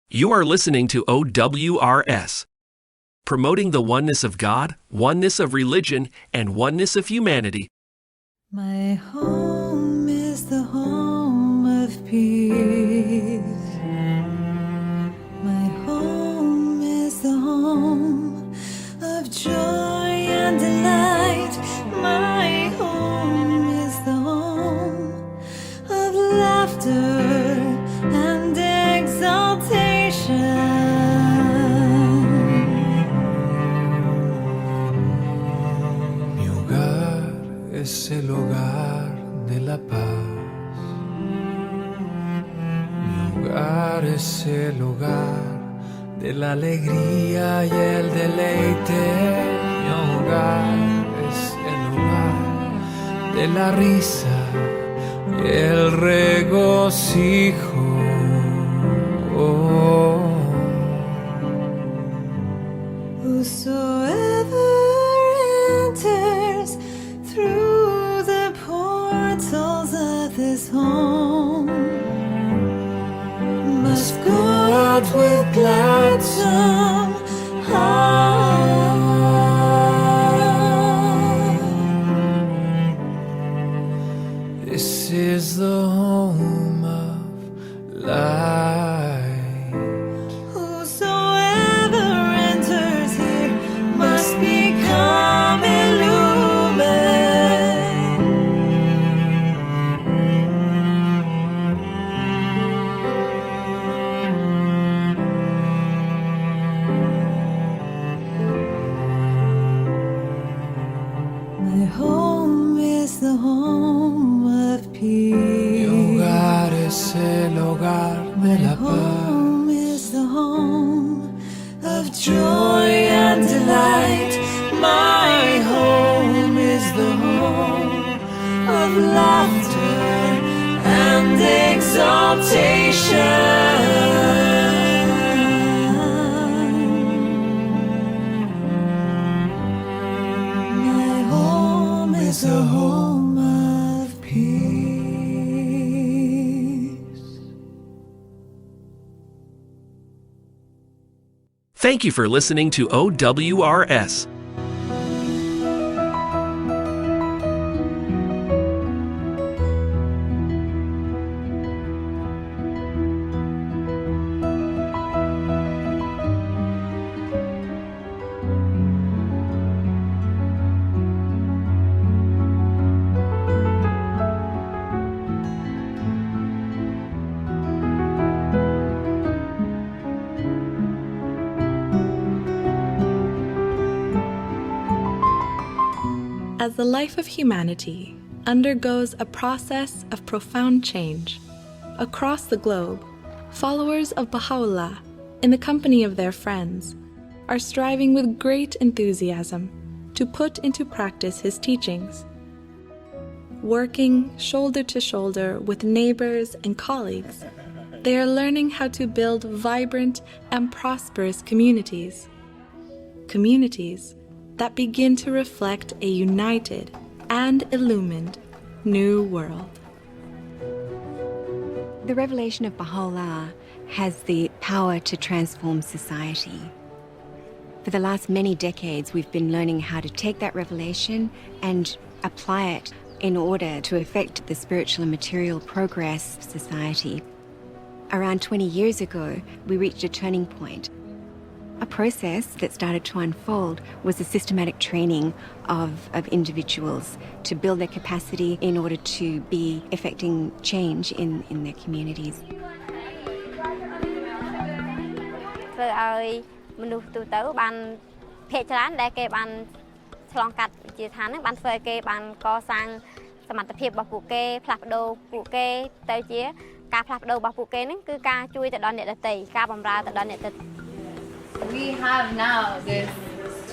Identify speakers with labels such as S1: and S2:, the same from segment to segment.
S1: You are listening to OWRS, promoting the oneness of God, oneness of religion, and oneness of humanity.
S2: My home is the home of peace. My home is the home of joy and delight. My home is the home of laughter and exaltation.
S3: Mi hogar es el hogar de la paz. Mi hogar es el hogar de la alegría y el deleite. Mi hogar es el hogar de la risa y el regocijo.
S2: Whosoever enters through the portals of this home must go out with gladsome heart.
S3: This is the home of light.
S2: Whosoever enters here must become illuminate. My home is the home of peace.
S3: Mi hogar es el hogar de la paz.
S2: Home is the home of joy and delight. My home is the home of laughter and exaltation. My home is a home of peace.
S1: Thank you for listening to OWRS.
S4: As the life of humanity undergoes a process of profound change, across the globe, followers of Bahá'u'lláh, in the company of their friends, are striving with great enthusiasm to put into practice his teachings. Working shoulder to shoulder with neighbors and colleagues, they are learning how to build vibrant and prosperous communities. Communities that begin to reflect a united and illumined new world.
S5: The revelation of Bahá'u'lláh has the power to transform society. For the last many decades, we've been learning how to take that revelation and apply it in order to affect the spiritual and material progress of society. Around 20 years ago, we reached a turning point. A process that started to unfold was the systematic training of individuals to build their capacity in order to be effecting change in their communities.
S6: ធ្វើឲ្យមនុស្សទូទៅបានភាគច្រើនដែលគេបានឆ្លងកាត់វិជាឋានហ្នឹងបានធ្វើឲ្យគេបានកសាងសមត្ថភាពរបស់ពួកគេផ្លាស់ប្ដូរពួកគេទៅជាការផ្លាស់ប្ដូររបស់ពួកគេហ្នឹងគឺការជួយទៅដល់អ្នកដទៃការបម្រើទៅដល់អ្នកដទៃ
S7: We have now this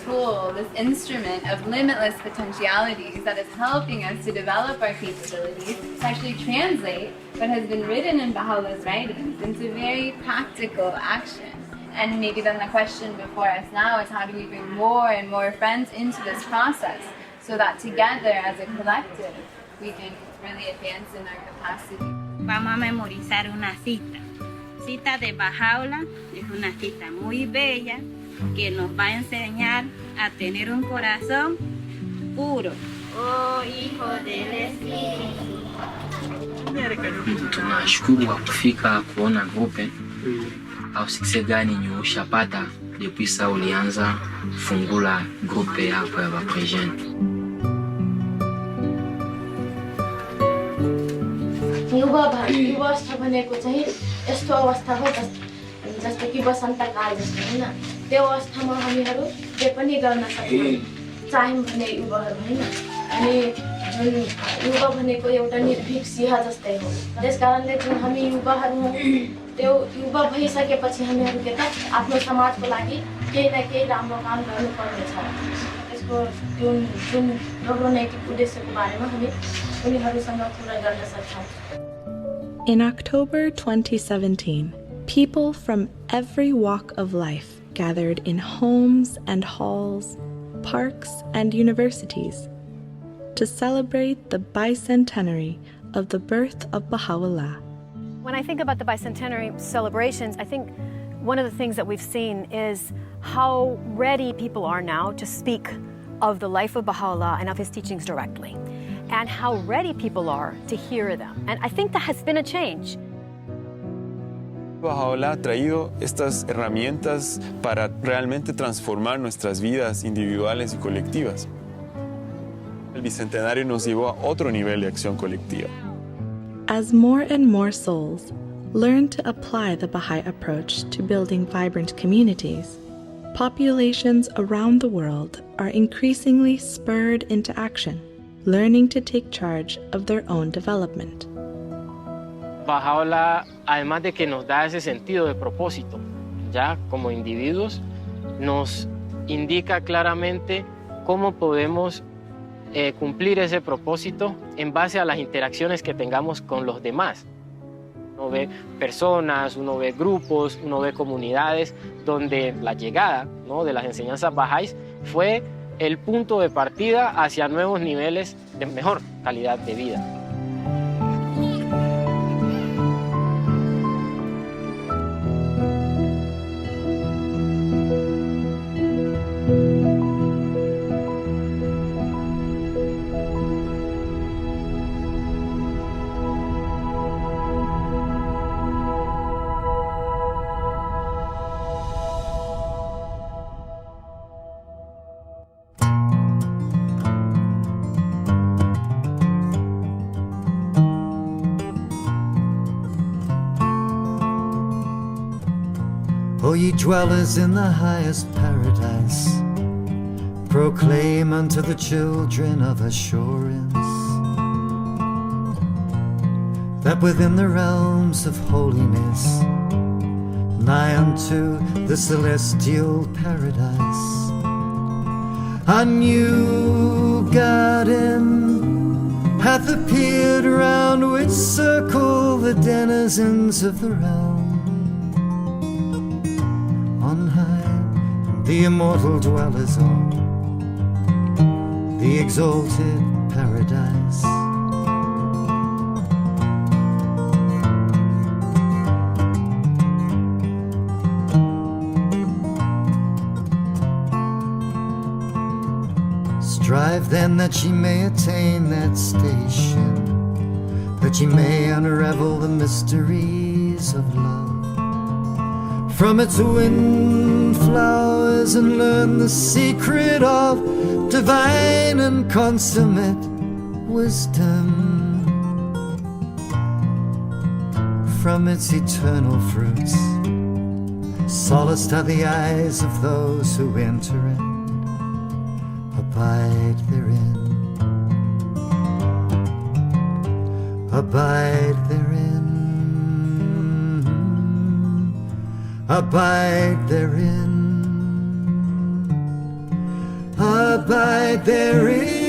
S7: tool, this instrument of limitless potentialities that is helping us to develop our capabilities to actually translate what has been written in Baha'u'llah's writings into very practical action. And maybe then the question before us now is how do we bring more and more friends into this process so that together as a collective we can really advance in our capacity.
S8: Vamos a memorizar una cita. cita de Bahá'u'lláh es una cita muy bella que nos va a enseñar a tener un corazón puro. Oh, hijo del Espíritu.
S9: Tunashukuru kwa kufika kuona grupe au success gani ushapata depuis ça ulianza fungula grupe yako ya baprejeni.
S10: युवा अवस्था भनेको चाहिँ यस्तो अवस्था हो जस्तो कि वसन्तकाल जस्तो हैन त्यो अवस्थामा हामीहरू जे पनि गर्न सक्छौँ चाह्यौँ भने युवाहरू हैन अनि जुन युवा भनेको एउटा निर्भीक सिंह जस्तै हो त्यसकारणले जुन हामी युवाहरू हौं त्यो युवा भइसकेपछि हामीहरू के त आफ्नो समाजको लागि केही न केही राम्रो काम गर्नुपर्ने छ त्यसको जुन राम्रो नैतिक उद्देश्यको बारेमा हामी उनीहरूसँग कुरा गर्न सक्छौँ.
S4: In October 2017, people from every walk of life gathered in homes and halls, parks and universities to celebrate the bicentenary of the birth of Baha'u'lláh.
S11: When I think about the bicentenary celebrations, I think one of the things that we've seen is how ready people are now to speak of the life of Baha'u'lláh and of his teachings directly, and how ready people are to hear them. And I think that has been a change.
S12: Bahá'u'lláh ha traído estas herramientas para realmente transformar nuestras vidas individuales y colectivas. El Bicentenario nos llevó a otro nivel de acción colectiva.
S4: As more and more souls learn to apply the Baha'i approach to building vibrant communities, populations around the world are increasingly spurred into action, learning to take charge of their own development.
S13: Bahá'u'lláh, además de que nos da ese sentido de propósito, ya como individuos, nos indica claramente cómo podemos cumplir ese propósito en base a las interacciones que tengamos con los demás. Uno ve personas, uno ve grupos, uno ve comunidades donde la llegada, ¿no?, de las enseñanzas bahá'ís fue el punto de partida hacia nuevos niveles de mejor calidad de vida.
S2: O ye dwellers in the highest paradise, proclaim unto the children of assurance that within the realms of holiness, nigh unto the celestial paradise, a new garden hath appeared round which circle the denizens of the realm. On high, the immortal dwellers on the exalted paradise. Strive then that ye may attain that station, that ye may unravel the mysteries of love from its wind flowers, and learn the secret of divine and consummate wisdom. From its eternal fruits, solaced are the eyes of those who enter and abide therein. Abide therein. Abide therein. Abide therein.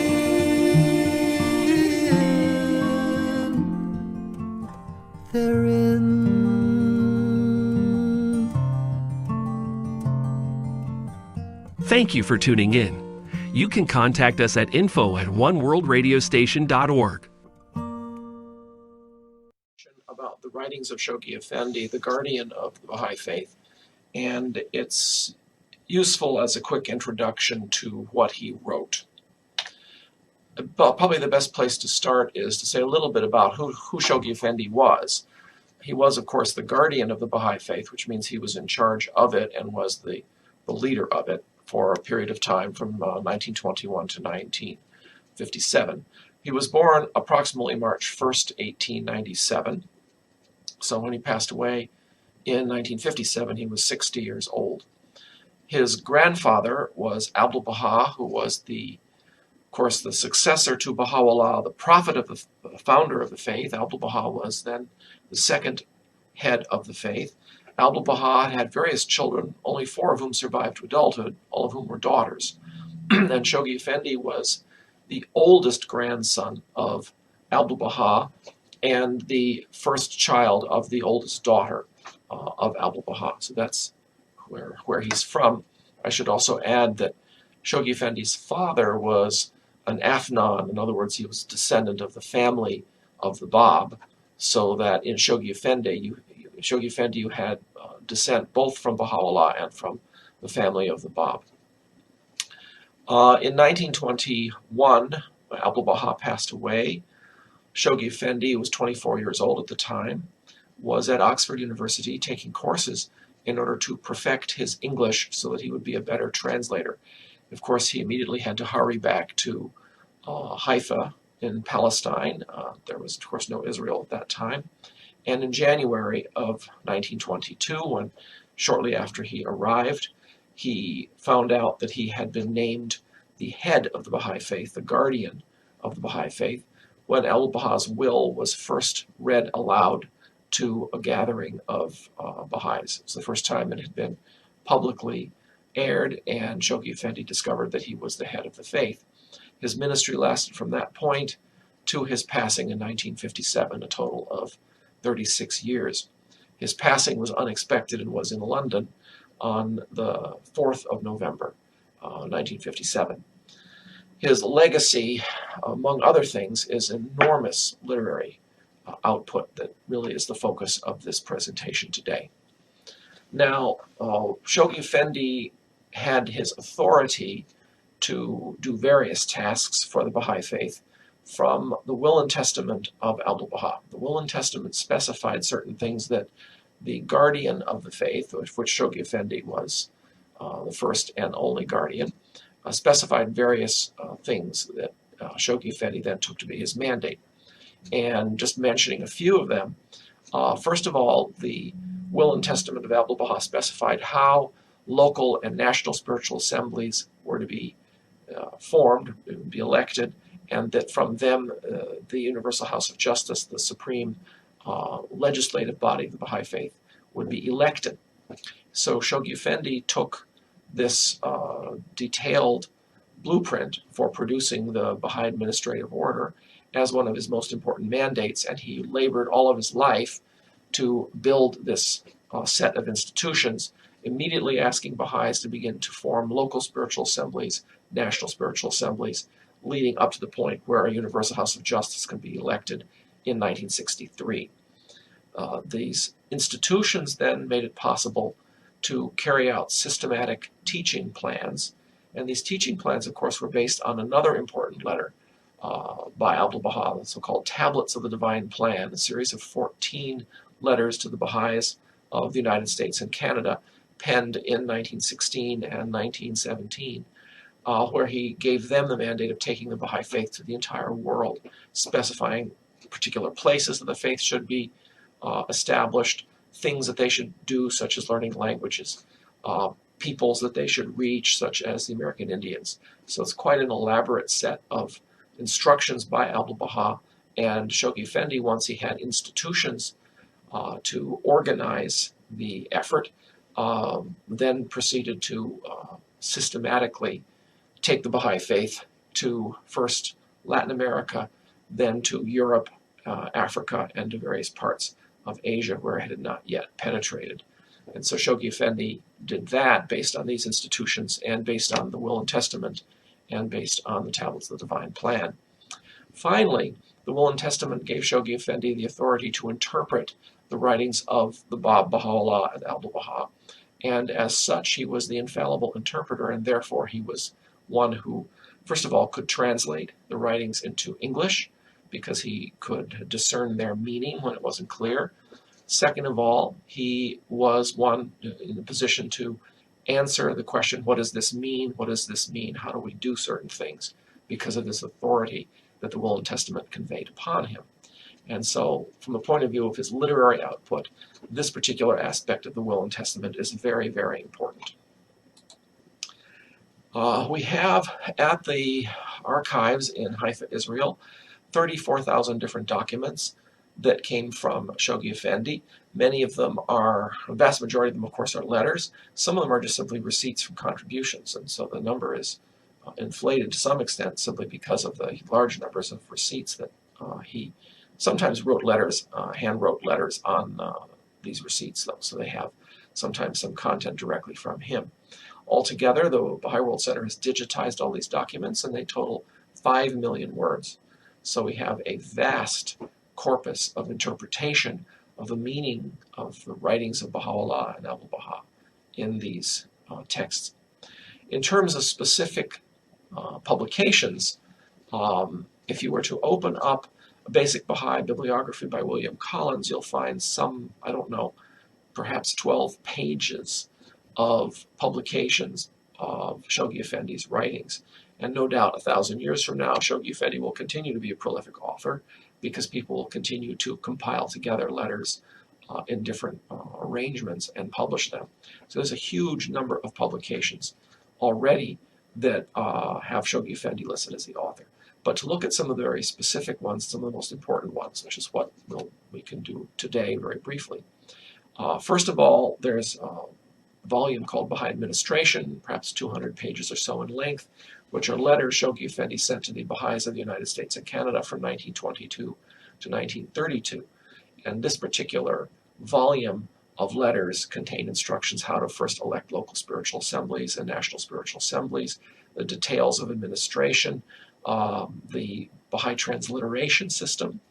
S2: Therein.
S1: Thank you for tuning in. You can contact us at info@oneworldradiostation.org.
S14: About the right writings of Shoghi Effendi, the guardian of the Baha'i faith, and it's useful as a quick introduction to what he wrote. Probably the best place to start is to say a little bit about who Shoghi Effendi was. He was, of course, the guardian of the Baha'i faith, which means he was in charge of it and was the leader of it for a period of time from 1921 to 1957. He was born approximately March 1st, 1897. So when he passed away in 1957, he was 60 years old. His grandfather was Abdul-Baha, who was of course, the successor to Bahá'u'lláh, the prophet of the founder of the faith. Abdul-Baha was then the second head of the faith. Abdul-Baha had various children, only 4 of whom survived to adulthood, all of whom were daughters. And Shoghi Effendi was the oldest grandson of Abdul-Baha and the first child of the oldest daughter of Abdul-Baha. So that's where he's from. I should also add that Shoghi Effendi's father was an Afnan. In other words, he was a descendant of the family of the Bab, so that in Shoghi Effendi you had descent both from Bahá'u'lláh and from the family of the Bab. In 1921, Abdul-Baha passed away. Shoghi Effendi, who was 24 years old at the time, was at Oxford University taking courses in order to perfect his English so that he would be a better translator. Of course, he immediately had to hurry back to Haifa in Palestine. There was, of course, no Israel at that time. And in January of 1922, shortly after he arrived, he found out that he had been named the head of the Baha'i faith, the guardian of the Baha'i faith, when Abdul-Baha's will was first read aloud to a gathering of Baha'is. It was the first time it had been publicly aired, and Shoghi Effendi discovered that he was the head of the faith. His ministry lasted from that point to his passing in 1957, a total of 36 years. His passing was unexpected and was in London on the 4th of November, 1957. His legacy, among other things, is enormous literary output that really is the focus of this presentation today. Now, Shoghi Effendi had his authority to do various tasks for the Baha'i faith from the Will and Testament of Abdul-Baha. The Will and Testament specified certain things that the guardian of the faith, of which Shoghi Effendi was the first and only guardian, specified various things that Shoghi Effendi then took to be his mandate. And just mentioning a few of them, first of all, the Will and Testament of Abdul-Baha specified how local and national spiritual assemblies were to be formed, be elected, and that from them the Universal House of Justice, the supreme legislative body of the Baha'i faith, would be elected. So Shoghi Effendi took this detailed blueprint for producing the Baha'i administrative order as one of his most important mandates, and he labored all of his life to build this set of institutions, immediately asking Baha'is to begin to form local spiritual assemblies, national spiritual assemblies, leading up to the point where a Universal House of Justice can be elected in 1963. These institutions then made it possible to carry out systematic teaching plans, and these teaching plans, of course, were based on another important letter by Abdul-Baha, the so-called Tablets of the Divine Plan, a series of 14 letters to the Baha'is of the United States and Canada, penned in 1916 and 1917, where he gave them the mandate of taking the Baha'i faith to the entire world, specifying particular places that the faith should be established, things that they should do, such as learning languages, peoples that they should reach, such as the American Indians. So it's quite an elaborate set of instructions by Abdul-Baha, and Shoghi Effendi, once he had institutions to organize the effort, then proceeded to systematically take the Baha'i faith to first Latin America, then to Europe, Africa, and to various parts of Asia where it had not yet penetrated. And so Shoghi Effendi did that based on these institutions and based on the Will and Testament and based on the Tablets of the Divine Plan. Finally, the Will and Testament gave Shoghi Effendi the authority to interpret the writings of the Bab, Baha'u'lláh, and Abdu'l-Baha. And as such, he was the infallible interpreter, and therefore he was one who, first of all, could translate the writings into English, because he could discern their meaning when it wasn't clear. Second of all, he was one in a position to answer the question, what does this mean? What does this mean? How do we do certain things? Because of this authority that the Will and Testament conveyed upon him. And so, from the point of view of his literary output, this particular aspect of the Will and Testament is very, very important. We have at the archives in Haifa, Israel, 34,000 different documents that came from Shoghi Effendi. Many of them are, a vast majority of them, of course, are letters. Some of them are just simply receipts from contributions, and so the number is inflated to some extent simply because of the large numbers of receipts that he sometimes wrote letters, hand-wrote letters on these receipts, though, so they have sometimes some content directly from him. Altogether, the Baha'i World Center has digitized all these documents, and they total 5 million words. So we have a vast corpus of interpretation of the meaning of the writings of Baha'u'lláh and Abdu'l-Baha in these texts. In terms of specific publications, if you were to open up a basic Baha'i bibliography by William Collins, you'll find some, I don't know, perhaps 12 pages of publications of Shoghi Effendi's writings. And no doubt 1,000 years from now, Shoghi Effendi will continue to be a prolific author because people will continue to compile together letters in different arrangements and publish them. So there's a huge number of publications already that have Shoghi Effendi listed as the author. But to look at some of the very specific ones, some of the most important ones, which is what we can do today very briefly. First of all, there's a volume called Baha'i Administration, perhaps 200 pages or so in length, which are letters Shoghi Effendi sent to the Baha'is of the United States and Canada from 1922 to 1932. And this particular volume of letters contain instructions how to first elect local spiritual assemblies and national spiritual assemblies, the details of administration. The Baha'i transliteration system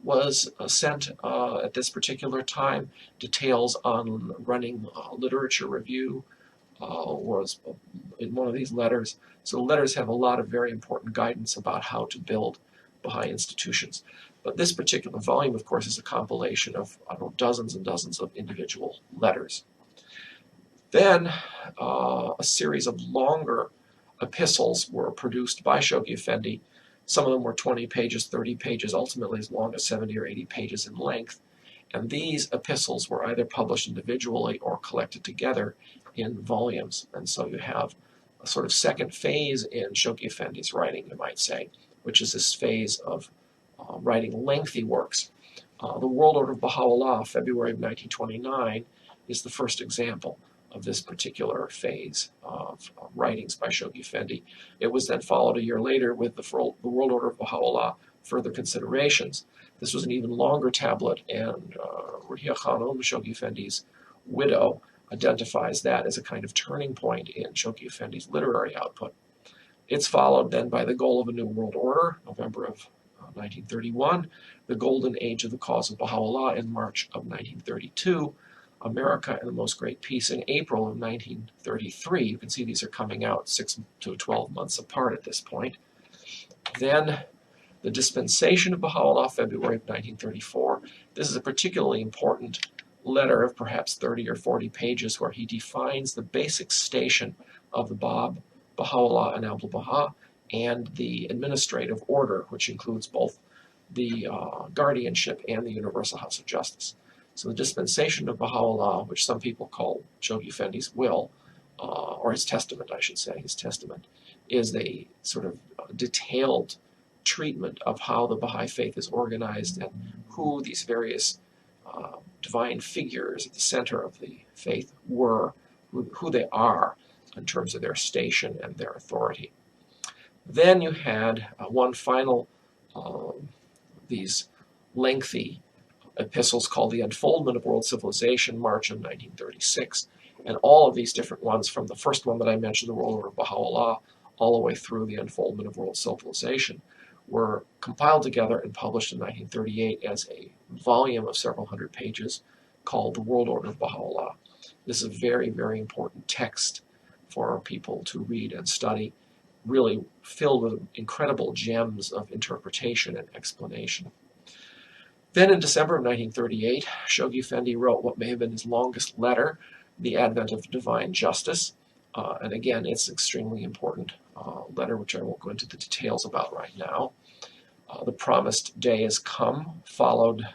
S14: was sent at this particular time. Details on running literature review was in one of these letters. So the letters have a lot of very important guidance about how to build Baha'i institutions. But this particular volume, of course, is a compilation of, I don't know, dozens and dozens of individual letters. Then a series of longer epistles were produced by Shoghi Effendi. Some of them were 20 pages, 30 pages, ultimately as long as 70 or 80 pages in length. And these epistles were either published individually or collected together in volumes. And so you have a sort of second phase in Shoghi Effendi's writing, you might say, which is this phase of writing lengthy works. The World Order of Baha'u'lláh, February of 1929, is the first example of this particular phase of writings by Shoghi Effendi. It was then followed a year later with the World Order of Baha'u'lláh, Further Considerations. This was an even longer tablet, and Ruhiya Khanum, Shoghi Effendi's widow, identifies that as a kind of turning point in Shoghi Effendi's literary output. It's followed then by The Goal of a New World Order, November of 1931, The Golden Age of the Cause of Baha'u'lláh in March of 1932, America and the Most Great Peace in April of 1933. You can see these are coming out 6 to 12 months apart at this point. Then The Dispensation of Baha'u'lláh, February of 1934. This is a particularly important letter of perhaps 30 or 40 pages where he defines the basic station of the Bab, Baha'u'lláh, and Abdu'l-Baha, and the administrative order, which includes both the guardianship and the Universal House of Justice. So the Dispensation of Baha'u'lláh, which some people call Shoghi Effendi's will, or his testament, I should say, his testament, is a sort of detailed treatment of how the Baha'i faith is organized and who these various divine figures at the center of the faith were, who they are in terms of their station and their authority. Then you had one final, these lengthy epistles called The Unfoldment of World Civilization, March of 1936. And all of these different ones, from the first one that I mentioned, the World Order of Baha'u'lláh, all the way through The Unfoldment of World Civilization, were compiled together and published in 1938 as a volume of several hundred pages called The World Order of Baha'u'lláh. This is a very, very important text for people to read and study, really filled with incredible gems of interpretation and explanation. Then in December of 1938, Shoghi Effendi wrote what may have been his longest letter, The Advent of Divine Justice. And again, it's an extremely important letter, which I won't go into the details about right now. The Promised Day Has Come followed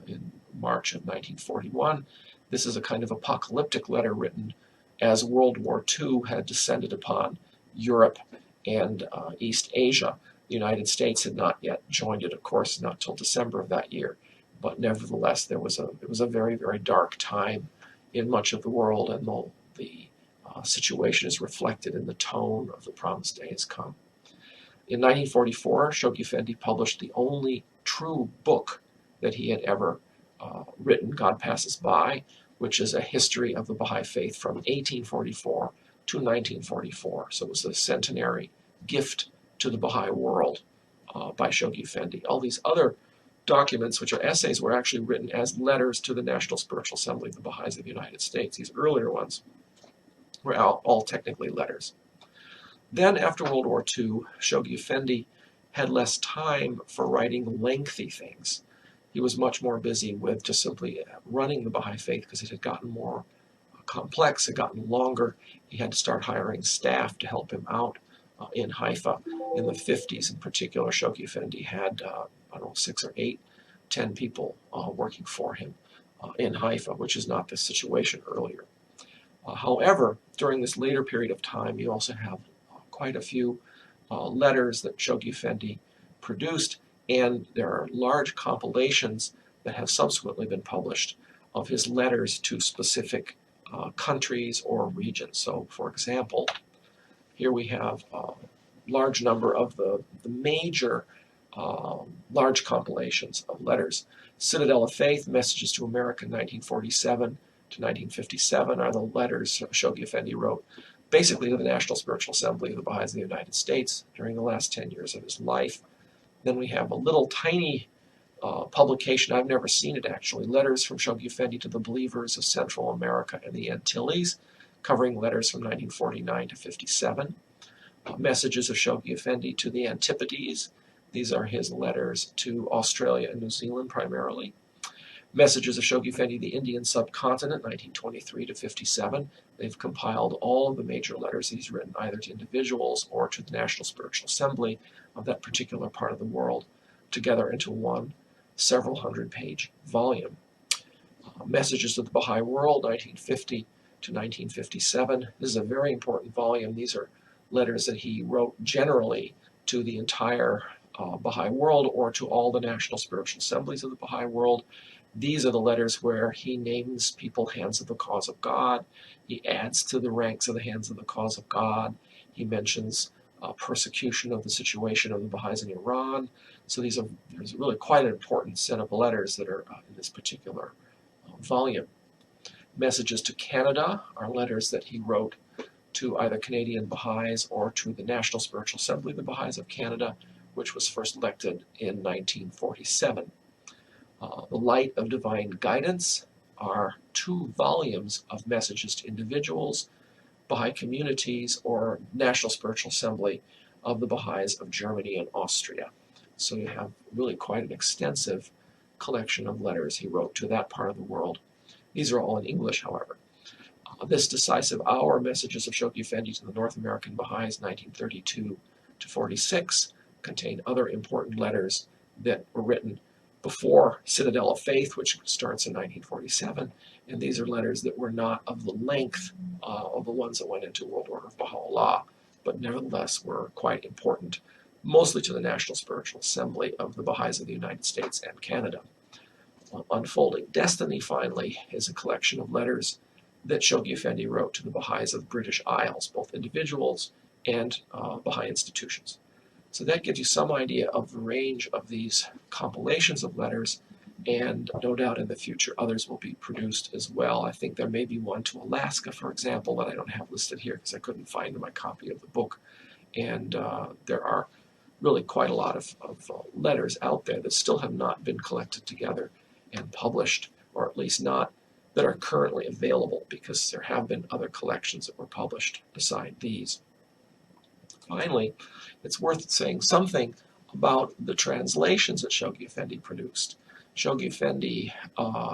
S14: in March of 1941. This is a kind of apocalyptic letter written as World War II had descended upon Europe and East Asia. The United States had not yet joined it, of course, not till December of that year. But nevertheless, it was a very, very dark time in much of the world, and the situation is reflected in the tone of The Promised Day Has Come. In 1944, Shoghi Effendi published the only true book that he had ever written, God Passes By, which is a history of the Baha'i faith from 1844 to 1944. So it was a centenary gift to the Baha'i world by Shoghi Effendi. All these other documents, which are essays, were actually written as letters to the National Spiritual Assembly of the Baha'is of the United States. These earlier ones were all technically letters. Then, after World War II, Shoghi Effendi had less time for writing lengthy things. He was much more busy with just simply running the Baha'i faith because it had gotten more complex, had gotten longer. He had to start hiring staff to help him out in Haifa. In the 50s in particular, Shoghi Effendi had, 6 or 8, 10 people working for him in Haifa, which is not the situation earlier. However, during this later period of time, you also have quite a few letters that Shoghi Effendi produced, and there are large compilations that have subsequently been published of his letters to specific countries or regions. So, for example, here we have a large number of the major large compilations of letters. Citadel of Faith, Messages to America, 1947 to 1957, are the letters Shoghi Effendi wrote basically to the National Spiritual Assembly of the Baha'is of the United States during the last 10 years of his life. Then we have a little tiny publication, I've never seen it actually, Letters from Shoghi Effendi to the Believers of Central America and the Antilles, covering letters from 1949 to 57. Messages of Shoghi Effendi to the Antipodes. These are his letters to Australia and New Zealand primarily. Messages of Shoghi Effendi, the Indian Subcontinent, 1923 to 57. They've compiled all of the major letters that he's written either to individuals or to the National Spiritual Assembly of that particular part of the world together into one several hundred-page volume. Messages to the Baha'i World, 1950 to 1957. This is a very important volume. These are letters that he wrote generally to the entire Baha'i world or to all the National Spiritual Assemblies of the Baha'i world. These are the letters where he names people Hands of the Cause of God. He adds to the ranks of the Hands of the Cause of God. He mentions persecution of the situation of the Baha'is in Iran. So there's really quite an important set of letters that are in this particular volume. Messages to Canada are letters that he wrote to either Canadian Baha'is or to the National Spiritual Assembly of the Baha'is of Canada, which was first elected in 1947. The Light of Divine Guidance are 2 volumes of messages to individuals, Baha'i communities, or National Spiritual Assembly of the Baha'is of Germany and Austria. So you have really quite an extensive collection of letters he wrote to that part of the world. These are all in English, however. This Decisive Hour, Messages of Shoghi Effendi to the North American Baha'is, 1932 to 46, contain other important letters that were written before Citadel of Faith, which starts in 1947, and these are letters that were not of the length of the ones that went into World Order of Baha'u'lláh, but nevertheless were quite important, mostly to the National Spiritual Assembly of the Baha'is of the United States and Canada. Unfolding Destiny, finally, is a collection of letters that Shoghi Effendi wrote to the Baha'is of the British Isles, both individuals and Baha'i institutions. So that gives you some idea of the range of these compilations of letters, and no doubt in the future others will be produced as well. I think there may be one to Alaska, for example, that I don't have listed here because I couldn't find my copy of the book. And there are really quite a lot of letters out there that still have not been collected together and published, or at least not that are currently available, because there have been other collections that were published beside these. Finally, it's worth saying something about the translations that Shoghi Effendi produced. Shoghi Effendi,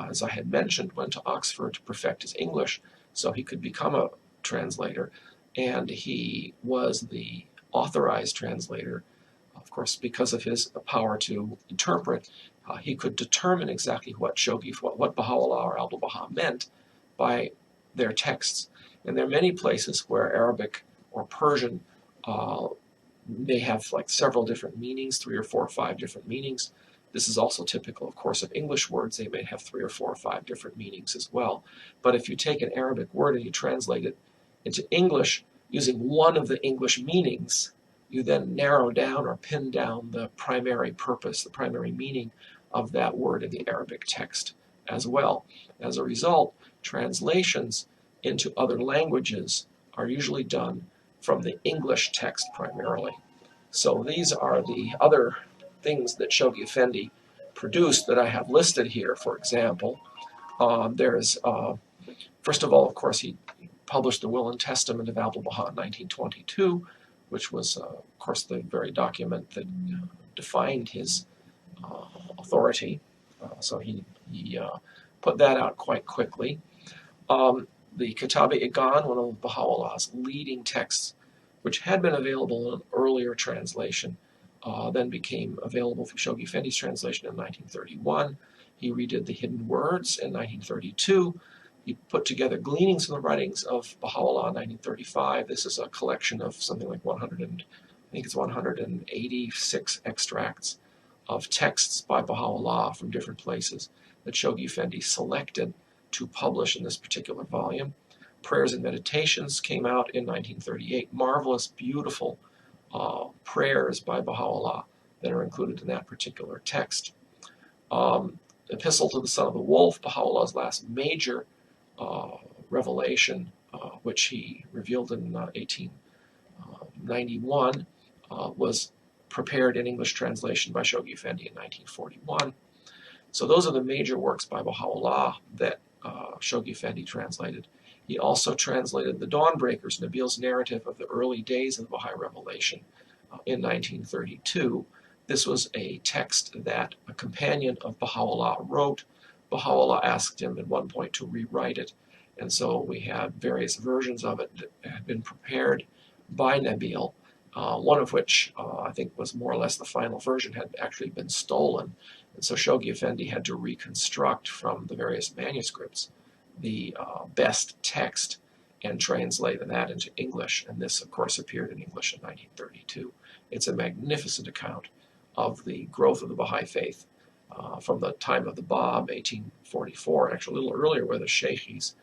S14: as I had mentioned, went to Oxford to perfect his English so he could become a translator, and he was the authorized translator. Of course, because of his power to interpret, he could determine exactly what Baha'u'lláh or Abdu'l-Baha meant by their texts. And there are many places where Arabic or Persian may have like several different meanings, 3 or 4 or 5 different meanings. This is also typical, of course, of English words. They may have 3 or 4 or 5 different meanings as well. But if you take an Arabic word and you translate it into English using one of the English meanings, you then narrow down or pin down the primary purpose, the primary meaning of that word in the Arabic text as well. As a result, translations into other languages are usually done from the English text primarily. So these are the other things that Shoghi Effendi produced that I have listed here. For example, first of all, of course, he published the Will and Testament of Abdu'l-Baha in 1922, which was, of course, the very document that defined his authority. So he put that out quite quickly. The Kitab-i-Igan, one of Baha'u'llah's leading texts, which had been available in an earlier translation, then became available through Shoghi Effendi's translation in 1931. He redid the Hidden Words in 1932. He put together gleanings from the writings of Baha'u'lláh in 1935. This is a collection of something like 186 extracts of texts by Baha'u'lláh from different places that Shoghi Effendi selected to publish in this particular volume. Prayers and Meditations came out in 1938. Marvelous, beautiful prayers by Baha'u'lláh that are included in that particular text. Epistle to the Son of the Wolf, Baha'u'llah's last major revelation, which he revealed in 1891, was prepared in English translation by Shoghi Effendi in 1941. So those are the major works by Baha'u'lláh that Shoghi Effendi translated. He also translated the Dawnbreakers, Nabil's narrative of the early days of the Baha'i revelation in 1932. This was a text that a companion of Baha'u'lláh wrote. Baha'u'lláh asked him at one point to rewrite it, and so we have various versions of it that had been prepared by Nabil, one of which I think was more or less the final version, had actually been stolen, and so Shoghi Effendi had to reconstruct from the various manuscripts the best text and translate that into English, and this of course appeared in English in 1932. It's a magnificent account of the growth of the Baha'i faith from the time of the Bab, 1844, actually a little earlier with the Shoghis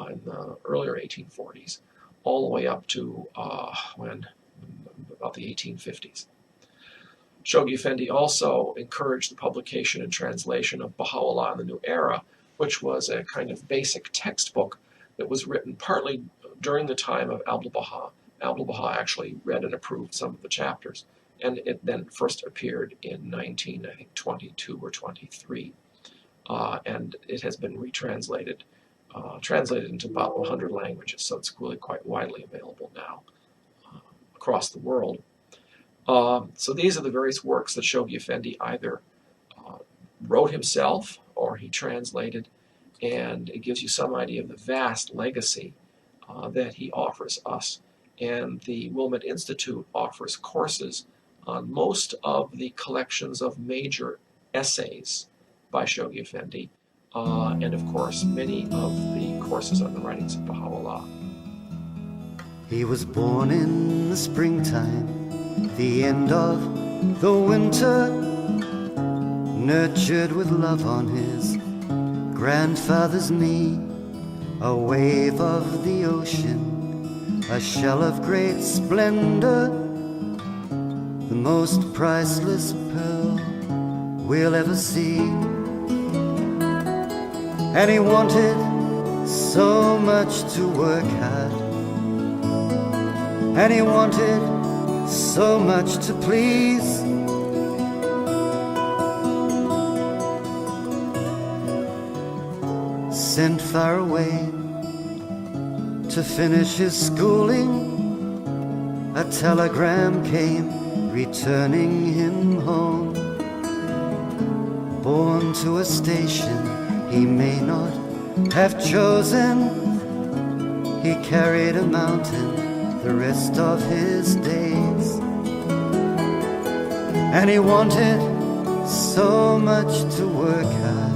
S14: in the earlier 1840s, all the way up to about the 1850s. Shoghi Effendi also encouraged the publication and translation of Baha'u'lláh in the New Era, which was a kind of basic textbook that was written partly during the time of Abdu'l-Baha. Abdu'l-Baha actually read and approved some of the chapters, and it then first appeared in 1922 or 23, and it has been retranslated, translated into about 100 languages, so it's really quite widely available now across the world. So these are the various works that Shoghi Effendi either wrote himself or he translated, and it gives you some idea of the vast legacy that he offers us. And the Wilmot Institute offers courses on most of the collections of major essays by Shoghi Effendi, and of course many of the courses on the writings of Baha'u'lláh.
S2: He was born in the springtime, the end of the winter, nurtured with love on his grandfather's knee, a wave of the ocean, a shell of great splendor, the most priceless pearl we'll ever see. And he wanted so much to work hard, and he wanted so much to please. sent far away to finish his schooling. A telegram came returning him home. Born to a station he may not have chosen, he carried a mountain the rest of his days. And he wanted so much to work hard,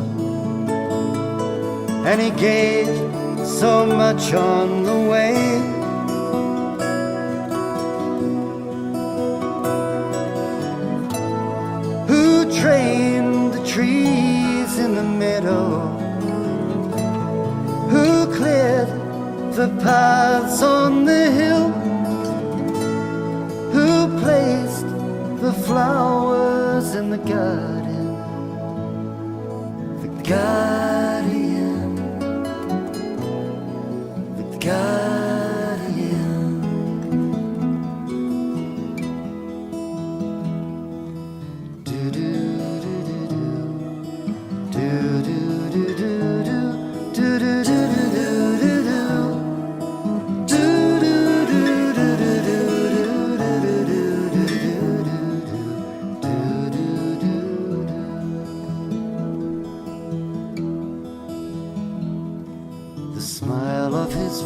S2: and he gave so much on the way. Who trained the trees in the meadow? Who cleared the paths on the hill? Who placed the flowers in the garden? The guardian, the guardian. Do do do do do do do do do do do do.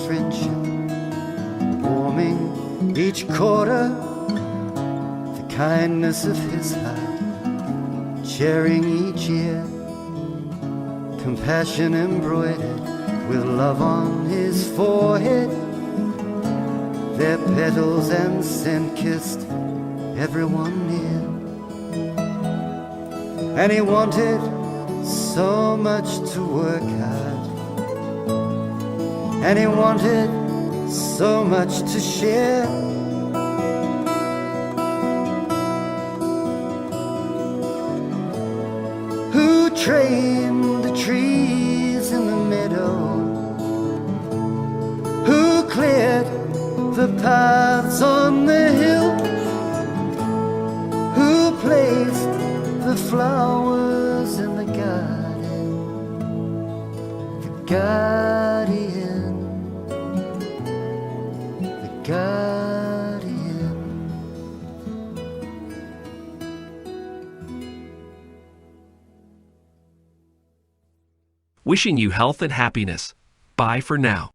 S2: Friendship warming each quarter, the kindness of his heart sharing each year, compassion embroidered with love on his forehead, their petals and scent kissed everyone near. And he wanted so much to work hard, and he wanted so much to share. Who trained the trees in the meadow? Who cleared the paths on the hill? Who placed the flowers in the garden? The guardian, guardian.
S1: Wishing you health and happiness. Bye for now.